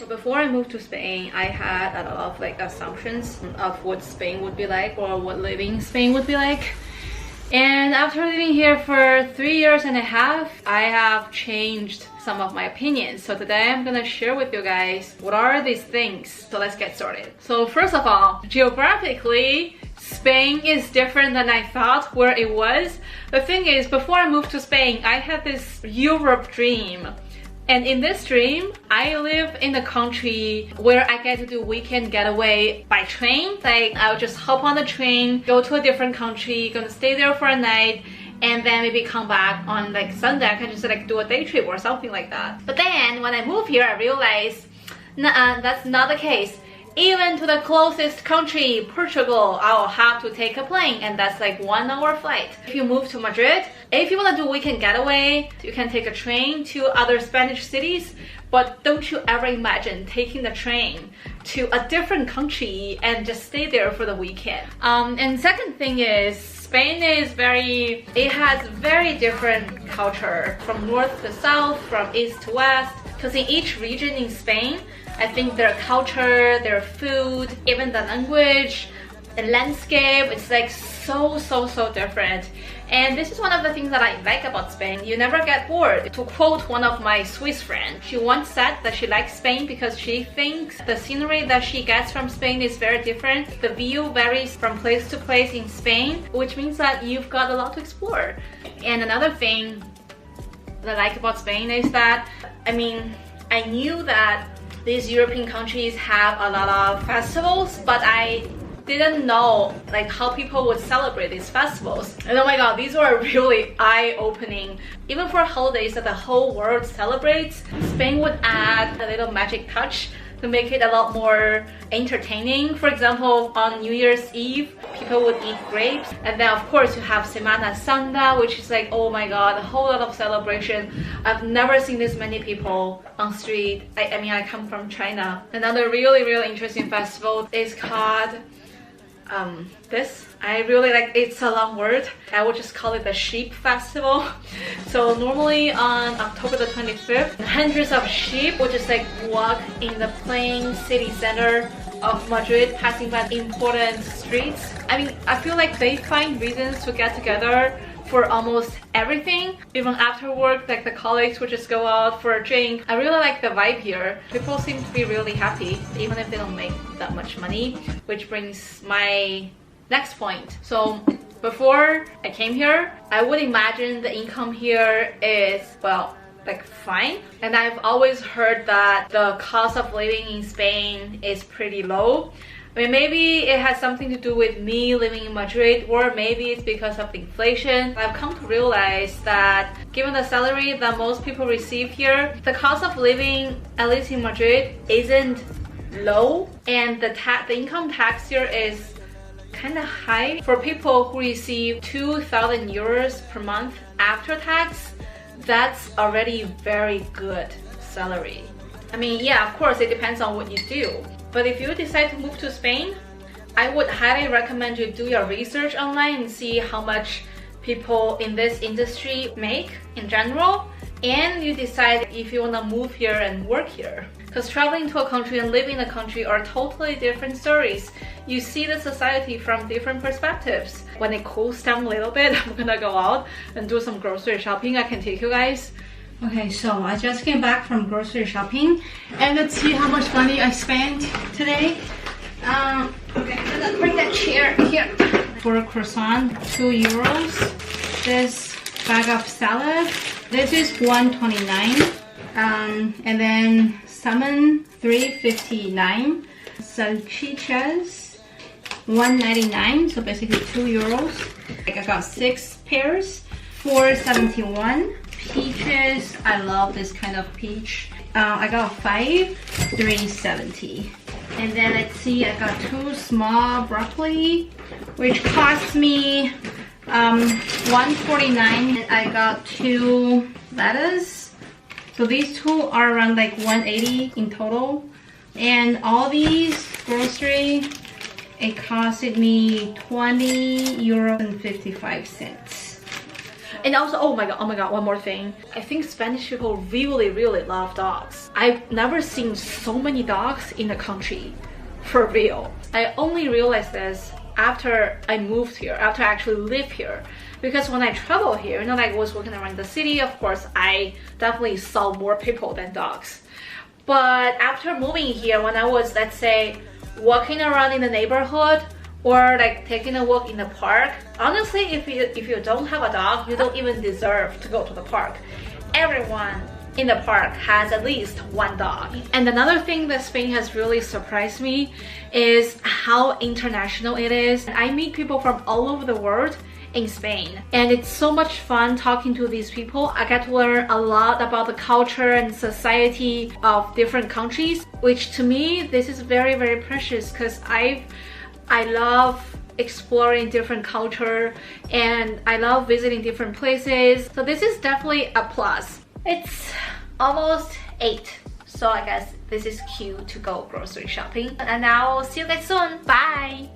So before I moved to Spain, I had a lot of like assumptions of what Spain would be like or what living in Spain would be like. And after living here for 3 years and a half, I have changed some of my opinions. So today I'm gonna share with you guys what are these things. So let's get started. So first of all, geographically, Spain is different than I thought where it was. The thing is, before I moved to Spain, I had this Europe dream. And in this dream, I live in a country where I get to do weekend getaway by train. Like, I'll just hop on the train, go to a different country, gonna stay there for a night, and then maybe come back on like Sunday. I can just like do a day trip or something like that. But then when I moved here, I realized, nah, that's not the case. Even to the closest country, Portugal, I'll have to take a plane, and that's like 1 hour flight. If you move to Madrid, if you want to do weekend getaway, you can take a train to other Spanish cities, but don't you ever imagine taking the train to a different country and just stay there for the weekend. And second thing is, Spain is it has very different culture from north to south, from east to west, because in each region in Spain, I think their culture, their food, even the language, the landscape, it's like so different. And this is one of the things that I like about Spain. You never get bored. To quote one of my Swiss friends, she once said that she likes Spain because she thinks the scenery that she gets from Spain is very different. The view varies from place to place in Spain, which means that you've got a lot to explore. And another thing that I like about Spain is that, I mean, I knew that these European countries have a lot of festivals, but I didn't know like how people would celebrate these festivals. And oh my god, these were really eye-opening. Even for holidays that the whole world celebrates, Spain would add a little magic touch to make it a lot more entertaining. For example, on New Year's Eve, people would eat grapes, and then of course you have Semana Santa, which is like, oh my god, a whole lot of celebration. I've never seen this many people on street. I mean, I come from China. Another really interesting festival is called this. I really like, it's a long word. I would just call it the sheep festival. So normally on October the 25th, hundreds of sheep would just like walk in the plain city center of Madrid, passing by important streets. I mean, I feel like they find reasons to get together for almost everything. Even after work, like the colleagues would just go out for a drink. I really like the vibe here. People seem to be really happy, even if they don't make that much money, which brings my next point. So before I came here, I would imagine the income here is, well, like fine. And I've always heard that the cost of living in Spain is pretty low. I mean, maybe it has something to do with me living in Madrid, or maybe it's because of inflation. I've come to realize that given the salary that most people receive here, the cost of living, at least in Madrid, isn't low, and the income tax here is kind of high. For people who receive 2,000 euros per month after tax, that's already very good salary. I mean, yeah, of course, it depends on what you do. But if you decide to move to Spain, I would highly recommend you do your research online and see how much people in this industry make in general, and you decide if you want to move here and work here. Because traveling to a country and living in a country are totally different stories. You see the society from different perspectives. When it cools down a little bit, I'm gonna go out and do some grocery shopping. I can take you guys. Okay, so I just came back from grocery shopping, and let's see how much money I spent today. Okay, I'm gonna bring that chair here. For a croissant, 2 euros. This bag of salad, this is 1.29. And then salmon, 3.59. Salchichas, 1.99. So basically 2 euros. Like, I got 6 pairs, 4.71. Peaches, I love this kind of peach. I got 5, 3.70. And then let's see, I got 2 small broccoli, which cost me 1.49. And I got 2 lettuce. So these two are around like 1.80 in total. And all these grocery, it costed me 20 euros and 55 cents. And also, oh my god, one more thing. I think Spanish people really love dogs. I've never seen so many dogs in the country, for real. I only realized this after I moved here, after I actually live here. Because when I travel here, you know, like I was walking around the city, of course, I definitely saw more people than dogs. But after moving here, when I was, let's say, walking around in the neighborhood or like taking a walk in the park, honestly, if you don't have a dog, you don't even deserve to go to the park. Everyone in the park has at least one dog. And another thing that Spain has really surprised me is how international it is. I meet people from all over the world in Spain, and it's so much fun talking to these people. I get to learn a lot about the culture and society of different countries, which to me, this is very precious, because I love exploring different culture and I love visiting different places. So this is definitely a plus. It's almost 8, so I guess this is cute to go grocery shopping. And I'll see you guys soon. Bye!